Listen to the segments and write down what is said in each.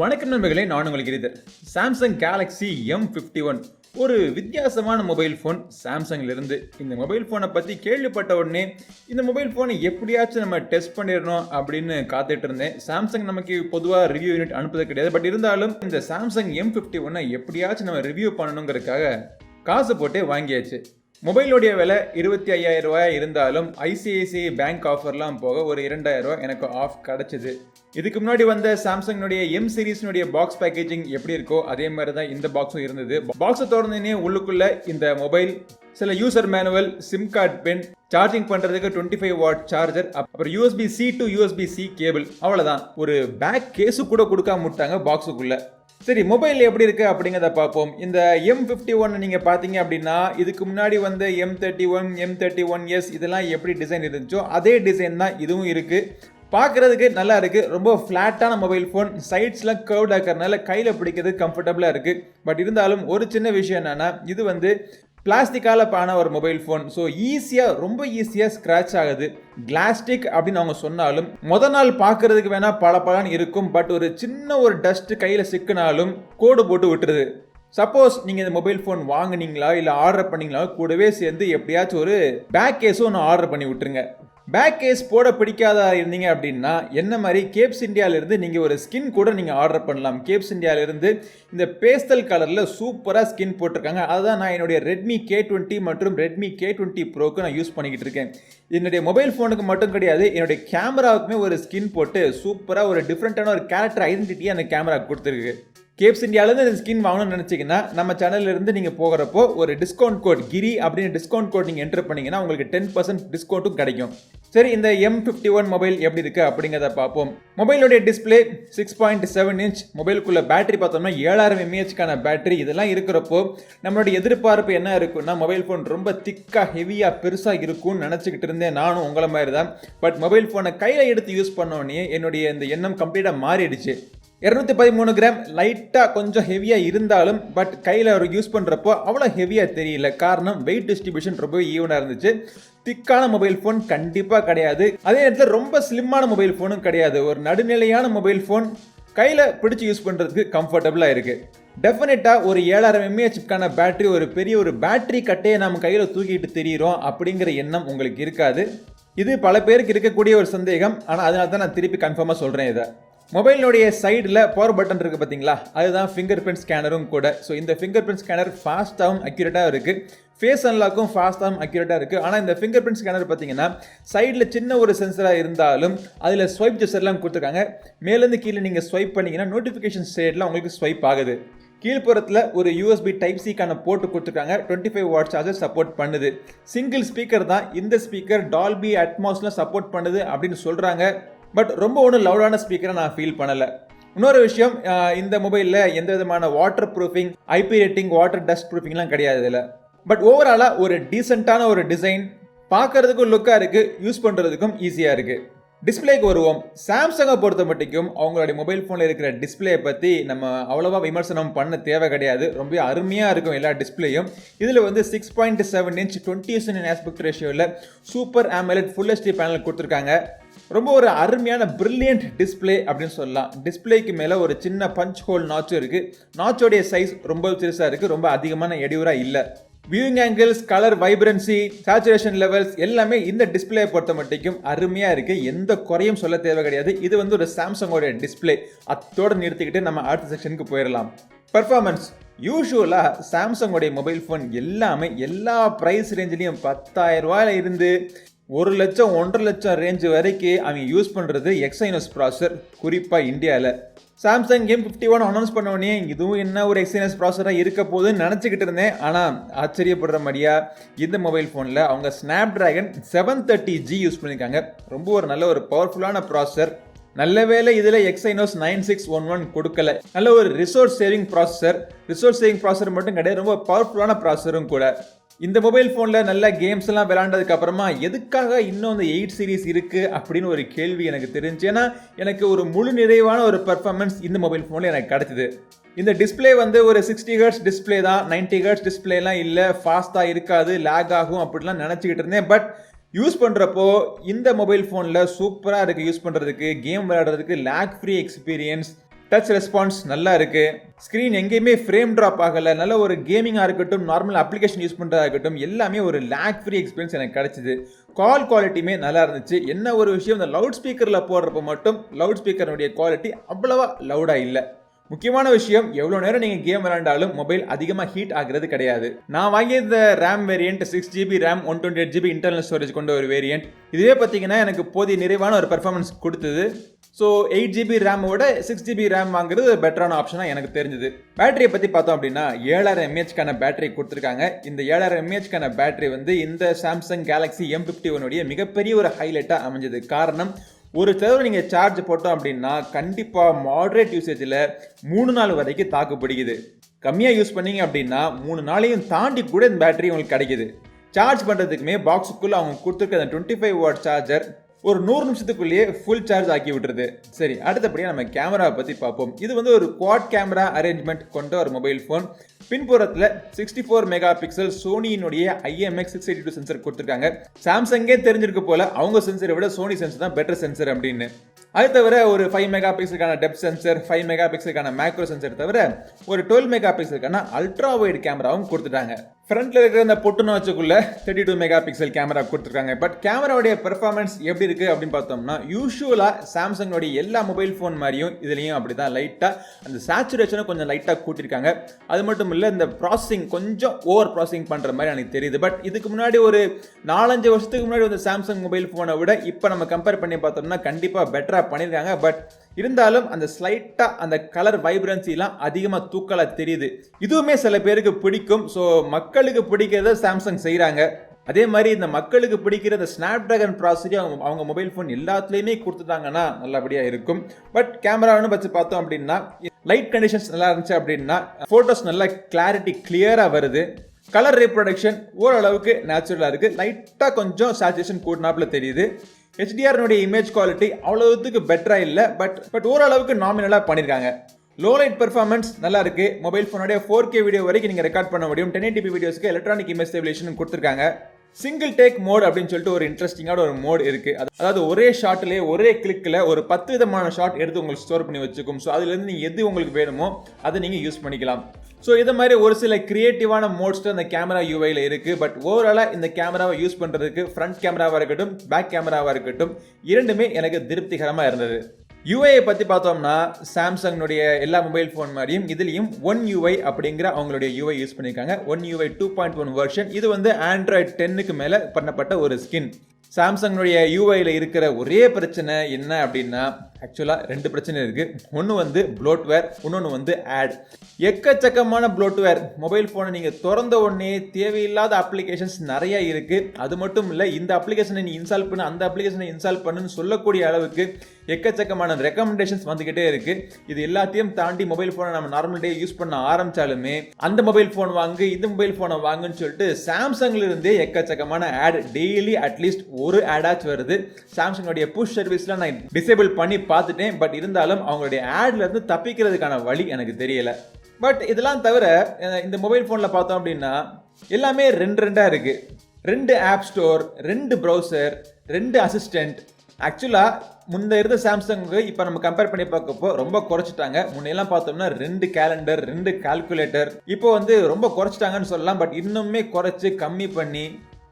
வணக்கம் நண்பர்களே, நான் உங்களுக்கு கிரிதர். சாம்சங் கேலக்ஸி M51 ஒரு வித்தியாசமான மொபைல் ஃபோன் சாம்சங்லேருந்து. இந்த மொபைல் ஃபோனை பற்றி கேள்விப்பட்ட உடனே இந்த மொபைல் ஃபோனை எப்படியாச்சும் நம்ம டெஸ்ட் பண்ணிடணும் அப்படின்னு காத்துட்டு இருந்தேன். சாம்சங் நமக்கு பொதுவாக ரிவ்யூ யூனிட் அனுப்புறது கிடையாது. பட் இருந்தாலும் இந்த சாம்சங் M51 எப்படியாச்சும் நம்ம ரிவ்யூ பண்ணணுங்கிறதுக்காக காசு போட்டே வாங்கியாச்சு. மொபைலோடைய விலை 25,000 ரூபாய் இருந்தாலும் ஐசிஐசிஐ பேங்க் ஆஃபர்லாம் போக ஒரு 2,000 ரூபாய் எனக்கு ஆஃப் கிடச்சிது. இதுக்கு முன்னாடி வந்த சாம்சங்னுடைய M சீரீஸ்னுடைய பாக்ஸ் பேக்கேஜிங் எப்படி இருக்கோ அதே மாதிரி தான் இந்த பாக்ஸும் இருந்தது. பாக்ஸை திறந்தோடனே உள்ளுக்குள்ள இந்த மொபைல், சில user manual, SIM card pen, charging பண்ணுறதுக்கு 25 வாட் சார்ஜர், அப்புறம் USB-C to USB-C கேபிள், அவ்வளோதான். ஒரு பேக் கேஸு கூட கொடுக்காம விட்டாங்க பாக்ஸுக்குள்ள. சரி, மொபைல் எப்படி இருக்குது அப்படிங்கிறத பார்ப்போம். இந்த M51 நீங்கள் பார்த்தீங்க அப்படின்னா இதுக்கு முன்னாடி வந்து M31, M31s இதெல்லாம் எப்படி டிசைன் இருந்துச்சோ அதே டிசைன் தான் இதுவும் இருக்குது. பார்க்குறதுக்கு நல்லா இருக்குது. ரொம்ப ஃப்ளாட்டான மொபைல் ஃபோன், சைட்ஸ்லாம் கர்வ்டாக இருக்கிறதுனால கையில் பிடிக்கிறது கம்ஃபர்டபுளாக இருக்குது. பட் இருந்தாலும் ஒரு சின்ன விஷயம் என்னென்னா, இது வந்து பிளாஸ்டிக்கால் பான ஒரு மொபைல் ஃபோன். ஸோ ரொம்ப ஈஸியாக ஸ்க்ராட்ச் ஆகுது. கிளாஸ்டிக் அப்படின்னு அவங்க சொன்னாலும் மொதல் நாள் பார்க்குறதுக்கு வேணால் பளபளன்னு இருக்கும். பட் ஒரு சின்ன ஒரு டஸ்ட் கையில் சிக்கினாலும் கோடு போட்டு விட்டுருது. சப்போஸ் நீங்கள் இந்த மொபைல் ஃபோன் வாங்கினீங்களா இல்லை ஆர்டர் பண்ணிங்களா, கூடவே சேர்ந்து எப்படியாச்சும் ஒரு பேக் கேஸும் ஒன்று ஆர்டர் பண்ணி விட்டுருங்க. பேக் கேஸ் போட பிடிக்காதா இருந்தீங்க அப்படின்னா என்ன மாதிரி கேப்ஸ் இந்தியாவிலிருந்து நீங்கள் ஒரு ஸ்கின் கூட நீங்கள் ஆர்டர் பண்ணலாம். கேப்ஸ் இந்தியாவிலிருந்து இந்த பேஸ்டல் கலரில் சூப்பராக ஸ்கின் போட்டிருக்காங்க. அதுதான் நான் என்னுடைய ரெட்மி K20 மற்றும் ரெட்மி K20 ப்ரோக்கு நான் யூஸ் பண்ணிக்கிட்டு இருக்கேன். என்னுடைய மொபைல் ஃபோனுக்கு மட்டும் கிடையாது, என்னுடைய கேமராவுக்குமே ஒரு ஸ்கின் போட்டு சூப்பராக ஒரு டிஃப்ரெண்ட்டான ஒரு கேரக்டர் ஐடென்டிட்டியை அந்த கேமரா கொடுத்துருக்கு. கேப்ஸ் இந்தியாவிலேருந்து இந்த ஸ்கின் வாங்கணும்னு நினச்சிங்கன்னா நம்ம சேனல்லேருந்து நீங்கள் போகிறப்போ ஒரு டிஸ்கவுண்ட் கோட் கிரி அப்படின்னு டிஸ்கவுண்ட் கோட் நீங்கள் என்டர் பண்ணிங்கன்னா உங்களுக்கு 10% டிஸ்கவுண்ட்டும் கிடைக்கும். சரி, இந்த M51 மொபைல் எப்படி இருக்குது அப்படிங்கிறத பார்ப்போம். மொபைலோடைய டிஸ்பிளே 6.7 இன்ச். மொபைலுக்குள்ள பேட்டரி பார்த்தோம்னா 7000 mAhக்கான பேட்டரி. இதெல்லாம் இருக்கிறப்போ நம்மளுடைய எதிர்பார்ப்பு என்ன இருக்குன்னா, மொபைல் ஃபோன் ரொம்ப திக்காக ஹெவியாக பெருசாக இருக்கும்னு நினச்சிக்கிட்டு இருந்தேன். நானும் உங்களை மாதிரி தான். பட் மொபைல் ஃபோனை கையில் எடுத்து யூஸ் பண்ணோடனே என்னுடைய இந்த எண்ணம் கம்ப்ளீட்டாக மாறிடுச்சு. 213 கிராம், லைட்டாக கொஞ்சம் ஹெவியாக இருந்தாலும் பட் கையில் ஒரு யூஸ் பண்ணுறப்போ அவ்வளோ ஹெவியாக தெரியல. காரணம் வெயிட் டிஸ்ட்ரிபியூஷன் ரொம்ப ஈவனாக இருந்துச்சு. திக்கான மொபைல் ஃபோன் கண்டிப்பாக கிடையாது. அதே நேரத்தில் ரொம்ப ஸ்லிம்மான மொபைல் ஃபோனும் கிடையாது. ஒரு நடுநிலையான மொபைல் ஃபோன், கையில் பிடிச்சி யூஸ் பண்ணுறதுக்கு கம்ஃபர்டபுளாக இருக்குது. டெஃபினட்டாக ஒரு 7000 mAhக்கான பேட்டரி, ஒரு பெரிய ஒரு பேட்டரி கட்டையை நம்ம கையில் தூக்கிட்டு தெரிகிறோம் அப்படிங்கிற எண்ணம் உங்களுக்கு இருக்காது. இது பல பேருக்கு இருக்கக்கூடிய ஒரு சந்தேகம். ஆனால் அதனால தான் நான் திருப்பி கன்ஃபார்மாக சொல்கிறேன். இதை மொபைலினுடைய சைடில் பவர் பட்டன் இருக்குது பார்த்தீங்களா, அதுதான் ஃபிங்கர் பிரிண்ட் ஸ்கேனரும் கூட. ஸோ இந்த ஃபிங்கர் பிரிண்ட் ஸ்கேனர் ஃபாஸ்ட்டாகவும் அக்யூரேட்டாக இருக்குது. ஃபேஸ் அன்லாக்கும் ஃபாஸ்ட்டாகவும் அக்யூரேட்டாக இருக்குது. ஆனால் இந்த ஃபிங்கர் பிரிண்ட் ஸ்கேனர் பார்த்தீங்கன்னா சைடில் சின்ன ஒரு சென்சராக இருந்தாலும் அதில் ஸ்வைப் ஜெஸ்டர்லாம் கொடுத்துருக்காங்க. மேலேருந்து கீழே நீங்கள் ஸ்வைப் பண்ணிங்கன்னா நோட்டிஃபிகேஷன் சைடில் உங்களுக்கு ஸ்வைப் ஆகுது. கீழ்ப்புறத்தில் ஒரு USB Type-Cக்கான போர்ட்டு கொடுத்துருக்காங்க. 25 வாட் சார்ஜர் சப்போர்ட் பண்ணுது. சிங்கிள் ஸ்பீக்கர் தான். இந்த ஸ்பீக்கர் டால்பி அட்மாஸ்ல சப்போர்ட் பண்ணுது அப்படின்னு சொல்கிறாங்க. பட் ரொம்ப ஒன்றும் லவுடான ஸ்பீக்கரை நான் ஃபீல் பண்ணலை. இன்னொரு விஷயம், இந்த மொபைலில் எந்த விதமான waterproofing, IP rating, water dust ப்ரூஃபிங்லாம் கிடையாது இதில். பட் ஓவராலாக ஒரு டீசெண்டான ஒரு டிசைன், பார்க்கறதுக்கும் லுக்காக இருக்குது, யூஸ் பண்ணுறதுக்கும் ஈஸியாக இருக்குது. டிஸ்பிளேக்கு வருவோம். சாம்சங்கை பொறுத்த மட்டும் அவங்களுடைய மொபைல் ஃபோனில் இருக்கிற டிஸ்பிளே பற்றி நம்ம அவ்வளோவா விமர்சனம் பண்ண தேவை கிடையாது. ரொம்ப அருமையாக இருக்கும் எல்லா டிஸ்பிளேயும். இதில் வந்து 6.7 இன்ச் 20:9 ஆஸ்பெக்ட் ரேஷியோவில் super AMOLED full HD panel கொடுத்துருக்காங்க. ரொம்ப ஒரு அருமையான பிரில்லியன்ட் டிஸ்பிளே அப்படின்னு சொல்லலாம். டிஸ்பிளேக்கு மேலே ஒரு சின்ன பஞ்ச் ஹோல் நாச்சும் இருக்குது. நாச்சோடைய சைஸ் ரொம்ப சிறுசாக இருக்குது, ரொம்ப அதிகமான எடியூராக இல்லை. Viewing angles, colour vibrancy, saturation levels எல்லாமே இந்த டிஸ்பிளே பொறுத்த மட்டும் அருமையாக இருக்குது. எந்த குறையும் சொல்ல தேவை கிடையாது. இது வந்து ஒரு சாம்சங்கோட டிஸ்பிளே. அத்தோடு நிறுத்திக்கிட்டு நம்ம அடுத்த செக்ஷனுக்கு போயிடலாம். பர்ஃபார்மன்ஸ் யூஷுவலாக சாம்சங்கோடைய மொபைல் ஃபோன் எல்லாமே எல்லா ப்ரைஸ் ரேஞ்சிலையும் 10,000 ரூபாயில் இருந்து 1 லட்சம் 1.5 லட்சம் ரேஞ்சு வரைக்கும் அவங்க யூஸ் பண்ணுறது எக்ஸைனோஸ் ப்ராசஸர். குறிப்பாக இந்தியாவில் சாம்சங் M51 அனௌன்ஸ் பண்ணோடனே இதுவும் என்ன ஒரு எக்ஸைனோஸ் ப்ராசஸராக இருக்க போகுதுன்னு நினச்சிக்கிட்டு இருந்தேன். ஆனால் ஆச்சரியப்படுற மாதிரியா இந்த மொபைல் ஃபோனில் அவங்க Snapdragon 730G யூஸ் பண்ணியிருக்காங்க. ரொம்ப ஒரு நல்ல ஒரு பவர்ஃபுல்லான ப்ராசஸர். நல்ல வேலை இதில் எக்ஸைனோஸ் 9611 கொடுக்கல. நல்ல ஒரு ரிசோர்ஸ் சேவிங் ப்ராசஸர் மட்டும் கிடையாது, ரொம்ப பவர்ஃபுல்லான ப்ராசஸரும் கூட. இந்த மொபைல் ஃபோனில் நல்ல கேம்ஸ் எல்லாம் விளையாண்டதுக்கு அப்புறமா எதுக்காக இன்னும் அந்த 8 சீரீஸ் இருக்குது அப்படின்னு ஒரு கேள்வி எனக்கு தெரிஞ்சு. ஏன்னா எனக்கு ஒரு முழு நிறைவான ஒரு பர்ஃபார்மன்ஸ் இந்த மொபைல் ஃபோனில் எனக்கு கிடைச்சிது. இந்த டிஸ்பிளே வந்து ஒரு 60 Hz டிஸ்பிளே தான், 90 Hz டிஸ்பிளேலாம் இல்லை, ஃபாஸ்ட்டாக இருக்காது, லேக் ஆகும் அப்படிலாம் நினச்சிக்கிட்டு இருந்தேன். பட் யூஸ் பண்ணுறப்போ இந்த மொபைல் ஃபோனில் சூப்பராக இருக்குது யூஸ் பண்ணுறதுக்கு, கேம் விளையாடுறதுக்கு, lag free experience. Touch response நல்லா இருக்கு. ஸ்க்ரீன் எங்கேயுமே ஃப்ரேம் ட்ராப் ஆகலை. நல்ல ஒரு கேமிங்காக இருக்கட்டும், நார்மல் அப்ளிகேஷன் யூஸ் பண்ணுறதா இருக்கட்டும், எல்லாமே ஒரு லேக் ஃப்ரீ எக்ஸ்பீரியன்ஸ் எனக்கு கிடச்சிது. கால் குவாலிட்டியுமே நல்லா இருந்துச்சு. என்ன ஒரு விஷயம், இந்த லவுட் ஸ்பீக்கரில் போடுறப்ப மட்டும் லவுட் ஸ்பீக்கருடைய குவாலிட்டி அவ்வளவா லவுடாக இல்லை. முக்கியமான விஷயம், எவ்வளோ நேரம் நீங்கள் கேம் விளையாண்டாலும் மொபைல் அதிகமாக ஹீட் ஆகிறது கிடையாது. நான் வாங்கியிருந்த RAM variant 6GB RAM 128GB internal storage கொண்ட ஒரு வேரியன்ட். இதுவே பார்த்தீங்கன்னா எனக்கு போதிய நிறைவான ஒரு பெர்ஃபார்மன்ஸ் கொடுத்தது. ஸோ 8GB ரேமோட 6GB ரேம் வாங்குறது பெட்டரான ஆப்ஷனாக எனக்கு தெரிஞ்சது. பேட்டரியை பற்றி பார்த்தோம் அப்படின்னா 7000 mAhக்கான பேட்டரி கொடுத்துருக்காங்க. இந்த 7000 mAhக்கான பேட்டரி வந்து இந்த சாம்சங் கேலக்ஸி M51 உடைய மிகப்பெரிய ஒரு ஹைலைட்டாக அமைஞ்சது. காரணம், ஒரு தடவை நீங்கள் சார்ஜ் போட்டோம் அப்படின்னா கண்டிப்பாக மாடரேட் யூசேஜில் 3 நாள் வரைக்கும் தாக்கு பிடிக்குது. கம்மியாக யூஸ் பண்ணீங்க அப்படின்னா 3 நாளையும் தாண்டி கூட இந்த பேட்டரி உங்களுக்கு கிடைக்குது. சார்ஜ் பண்ணுறதுக்குமே பாக்ஸுக்குள்ளே அவங்க கொடுத்துருக்க அந்த 25 வாட் சார்ஜர் ஒரு 100 நிமிஷத்துக்குள்ளேயே ஃபுல் சார்ஜ் ஆக்கி விட்டுருது. சரி, அடுத்தபடியாக நம்ம கேமராவை பற்றி பார்ப்போம். இது வந்து ஒரு குவாட் கேமரா அரேஞ்ச்மெண்ட் கொண்ட ஒரு மொபைல் ஃபோன். பின்புறத்தில் 64 மெகா பிக்சல் சோனியினுடைய IMX682 சென்சர் கொடுத்துருக்காங்க. சாம்சங்கே தெரிஞ்சிருக்க போல அவங்க சென்சரை விட சோனி சென்சர் தான் பெட்டர் சென்சர் அப்படின்னு. அது தவிர ஒரு 5 மெகா பிக்சலுக்கான டெப்த் சென்சர், 5 மெகா பிக்சலுக்கான மேக்ரோ சென்சர் தவிர ஒரு 12 மெகா பிக்சலுக்கான அல்ட்ரா வைட் கேமராவும் கொடுத்துட்டாங்க. ஃப்ரண்ட்ல இருக்கிற அந்த பொட்டுன்னு வச்சுக்குள்ள 32 மெகா பிக்சல் கேமரா கொடுத்துருக்காங்க. பட் கேமராவுடைய பெர்ஃபார்மன்ஸ் எப்படி இருக்கு அப்படின்னு பார்த்தோம்னா, யூஸ்வலா சாம்சங்கோடைய எல்லா மொபைல் ஃபோன் மாதிரியும் இதுலையும் அப்படிதான் லைட்டாக அந்த சேச்சுரேஷனை கொஞ்சம் லைட்டாக கூட்டியிருக்காங்க. அது மட்டும் இல்லை, இந்த ப்ராசஸிங் கொஞ்சம் ஓவர் ப்ராசஸிங் பண்ணுற மாதிரி எனக்கு தெரியுது. பட் இதுக்கு முன்னாடி ஒரு 4-5 வருஷத்துக்கு முன்னாடி வந்து சாம்சங் மொபைல் ஃபோனை விட இப்போ நம்ம கம்பேர் பண்ணி பார்த்தோம்னா கண்டிப்பாக பெட்டராக பண்ணியிருக்காங்க. பட் இருந்தாலும் அந்த ஸ்லைட்டா அந்த கலர் வைப்ரன்சிலாம் அதிகமாக தூக்கலாக தெரியுது. இதுவுமே சில பேருக்கு பிடிக்கும். ஸோ மக்களுக்கு பிடிக்கிறத சாம்சங் செய்கிறாங்க. அதே மாதிரி இந்த மக்களுக்கு பிடிக்கிற இந்த ஸ்னாப் டிராகன் ப்ராசஸரை அவங்க மொபைல் ஃபோன் எல்லாத்துலேயுமே கொடுத்துட்டாங்கன்னா நல்லபடியாக இருக்கும். பட் கேமரான்னு வச்சு பார்த்தோம் அப்படின்னா லைட் கண்டிஷன்ஸ் நல்லா இருந்துச்சு அப்படின்னா ஃபோட்டோஸ் நல்லா கிளாரிட்டி கிளியராக வருது. கலர் ரீப்ரொடக்ஷன் ஓரளவுக்கு நேச்சுரலாக இருக்குது. லைட்டாக கொஞ்சம் சேச்சுரேஷன் கூட்டினாப்புல தெரியுது. HDR இமேஜ் குவாலிட்டி அவ்வளவுக்கு பெட்டராக இல்லை. பட் ஓரளவுக்கு நாமினலாக பண்ணியிருக்காங்க. லோ லைட் பெர்ஃபார்மன்ஸ் நல்லா இருக்கு. மொபைல் ஃபோனுடைய 4K வீடியோ வரைக்கும் நீங்கள் ரெக்கார்ட் பண்ண முடியும். 1080p வீடியோஸ்க்கு எலக்ட்ரானிக் இமேஜ் ஸ்டெபிலைசேஷன் கொடுத்துருக்காங்க. சிங்கிள் டேக் மோட் அப்படின்னு சொல்லிட்டு ஒரு இன்ட்ரெஸ்டிங்கான ஒரு மோட் இருக்கு. அதாவது ஒரே ஷாட்லேயே ஒரே கிளிக்கில் ஒரு 10 விதமான ஷாட் எடுத்து உங்களுக்கு ஸ்டோர் பண்ணி வச்சுக்கும். ஸோ அதுலேருந்து நீங்கள் எது உங்களுக்கு வேணுமோ அதை நீங்கள் யூஸ் பண்ணிக்கலாம். ஸோ இது மாதிரி ஒரு சில கிரியேட்டிவான மோட்ஸ் அந்த கேமரா யூஐயில் இருக்குது. பட் ஓவராலாக இந்த கேமராவை யூஸ் பண்ணுறதுக்கு ஃப்ரண்ட் கேமராவாக இருக்கட்டும், பேக் கேமராவாக இருக்கட்டும், இரண்டுமே எனக்கு திருப்திகரமாக இருந்தது. யூஐயை பற்றி பார்த்தோம்னா சாம்சங்னுடைய எல்லா மொபைல் ஃபோன் மாதிரியும் இதுலேயும் ஒன் யூஐ அப்படிங்கிற அவங்களுடைய யூஐ யூஸ் பண்ணியிருக்காங்க. One UI 2.1 version. இது வந்து ஆண்ட்ராய்டு 10க்கு மேலே பண்ணப்பட்ட ஒரு ஸ்கின். சாம்சங்னுடைய யூஐயில் இருக்கிற ஒரே பிரச்சனை என்ன அப்படின்னா, ஆக்சுவலாக 2 பிரச்சனை இருக்குது. ஒன்று வந்து ப்ளோட்வேர், இன்னொன்று வந்து ஆட். எக்கச்சக்கமான ப்ளோட்வேர். மொபைல் ஃபோனை நீங்கள் திறந்த உடனே தேவையில்லாத அப்ளிகேஷன்ஸ் நிறைய இருக்குது. அது மட்டும் இல்லை, இந்த அப்ளிகேஷனை நீ இன்ஸ்டால் பண்ணு, அந்த அப்ளிகேஷனை இன்ஸ்டால் பண்ணுன்னு சொல்லக்கூடிய அளவுக்கு எக்கச்சக்கமான ரெக்கமெண்டேஷன்ஸ் வந்துக்கிட்டே இருக்குது. இது எல்லாத்தையும் தாண்டி மொபைல் ஃபோனை நம்ம நார்மல் டே யூஸ் பண்ண ஆரம்பித்தாலுமே அந்த மொபைல் ஃபோன் வாங்கு, இந்த மொபைல் ஃபோனை வாங்குன்னு சொல்லிட்டு சாம்சங்லேருந்தே எக்கச்சக்கமான ஆட், டெய்லி அட்லீஸ்ட் ஒரு ஆடாச் வருது. சாம்சங்கோடைய புஷ் சர்வீஸ்லாம் நான் டிசேபிள் பண்ணி பார்த்துட்டேன். பட் இருந்தாலும் அவங்களுடைய ஆட்ல இருந்து தப்பிக்கிறதுக்கான வழி எனக்கு தெரியல. பட் இதெல்லாம் தவிர இந்த மொபைல் ஃபோனில் பார்த்தோம் அப்படின்னா எல்லாமே ரெண்டா இருக்கு. 2 ஆப் ஸ்டோர், 2 ப்ரௌசர், 2 அசிஸ்டன்ட். ஆக்சுவலாக முன்ன இருந்த சாம்சங்கு இப்போ நம்ம கம்பேர் பண்ணி பார்க்கப்போ ரொம்ப குறைச்சிட்டாங்க. முன்னெல்லாம் பார்த்தோம்னா 2 கேலண்டர், 2 கால்குலேட்டர், இப்போ வந்து ரொம்ப குறைச்சிட்டாங்கன்னு சொல்லலாம். பட் இன்னுமே குறைச்சி கம்மி பண்ணி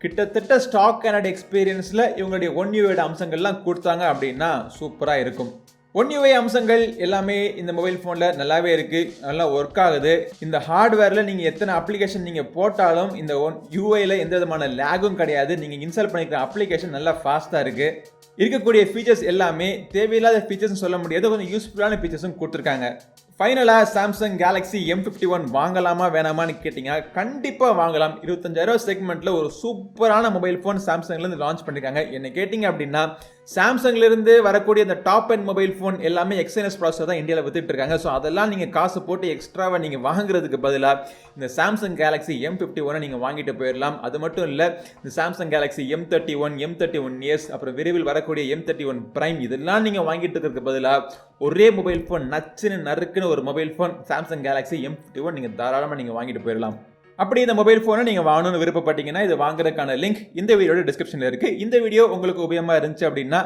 கிட்டத்தட்ட ஸ்டாக் அண்ட் எக்ஸ்பீரியன்ஸில் இவங்களுடைய ஒன் யூஐ அம்சங்கள்லாம் கொடுத்தாங்க அப்படின்னா சூப்பராக இருக்கும். ஒன் யூஐ அம்சங்கள் எல்லாமே இந்த மொபைல் ஃபோனில் நல்லாவே இருக்குது, நல்லா ஒர்க் ஆகுது. இந்த ஹார்ட்வேரில் நீங்கள் எத்தனை அப்ளிகேஷன் நீங்கள் போட்டாலும் இந்த யூஐயில் எந்த விதமான லேகும் கிடையாது. நீங்கள் இன்ஸ்டால் பண்ணிக்கிற அப்ளிகேஷன் நல்லா ஃபாஸ்ட்டாக இருக்குது. இருக்கக்கூடிய ஃபீச்சர்ஸ் எல்லாமே தேவையில்லாத ஃபீச்சர்ஸ் சொல்ல முடியாது, கொஞ்சம் யூஸ்ஃபுல்லான ஃபீச்சர்ஸும் கொடுத்துருக்காங்க. ஃபைனலாக சாம்சங் கேலக்ஸி M51 வாங்கலாமா வேணாமான்னு கேட்டிங்கன்னா கண்டிப்பாக வாங்கலாம். 25,000 செக்மெண்ட்டில் ஒரு சூப்பரான மொபைல் ஃபோன் சாம்சங்லேருந்து லான்ச் பண்ணியிருக்காங்க. என்ன கேட்டிங்க அப்படின்னா சாம்சங்லேருந்து வரக்கூடிய இந்த டாப் அண்ட் மொபைல் ஃபோன் எல்லாமே எக்ஸ்என்எஸ் ப்ராசஸர் தான் இந்தியாவில் வித்துட்டு இருக்காங்க. ஸோ அதெல்லாம் நீங்கள் காசு போட்டு எக்ஸ்ட்ராவாக நீங்கள் வாங்குறதுக்கு பதிலாக இந்த சாம்சங் கேலக்ஸி M51 நீங்கள் வாங்கிட்டு போயிடலாம். அது மட்டும் இல்லை, இந்த சாம்சங் கேலக்ஸி M31, M31s, அப்புறம் விரைவில் வரக்கூடிய M31 பிரைம், இதெல்லாம் நீங்கள் வாங்கிட்டு இருக்கிறதுக்கு பதிலாக ஒரே மொபைல் ஃபோன் நச்சுன்னு நறுக்குன்னு ஒரு mobile phone Samsung Galaxy M51 நீங்கள் தாராளமாக நீங்கள் வாங்கிட்டு போயிடலாம். அப்படி இந்த மொபைல் ஃபோனை நீங்கள் வாங்கணும்னு விருப்பப்பட்டீங்கன்னா இது வாங்குறதுக்கான லிங்க் இந்த வீடியோட டிஸ்கிரிப்ஷனில் இருக்குது. இந்த வீடியோ உங்களுக்கு உபயோகமாக இருந்துச்சு அப்படின்னா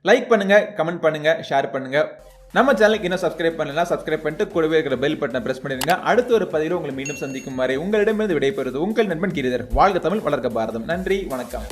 லைக் பண்ணுங்கள், கமெண்ட் பண்ணுங்கள், ஷேர் பண்ணுங்கள். நம்ம சேனலுக்கு இன்னும் சப்ஸ்கிரைப் பண்ணலாம், சப்ஸ்கிரைப் பண்ணிட்டு கூடவே இருக்கிற பெல் பட்டனை பிரஸ் பண்ணிடுங்க. அடுத்த ஒரு பதிவில் உங்களை மீண்டும் சந்திக்கும் வரை உங்களிடமிருந்து விடைபெறுவது உங்கள் நண்பன் கிரிதர். வாழ்க தமிழ், வளர்க்க பாரதம். நன்றி, வணக்கம்.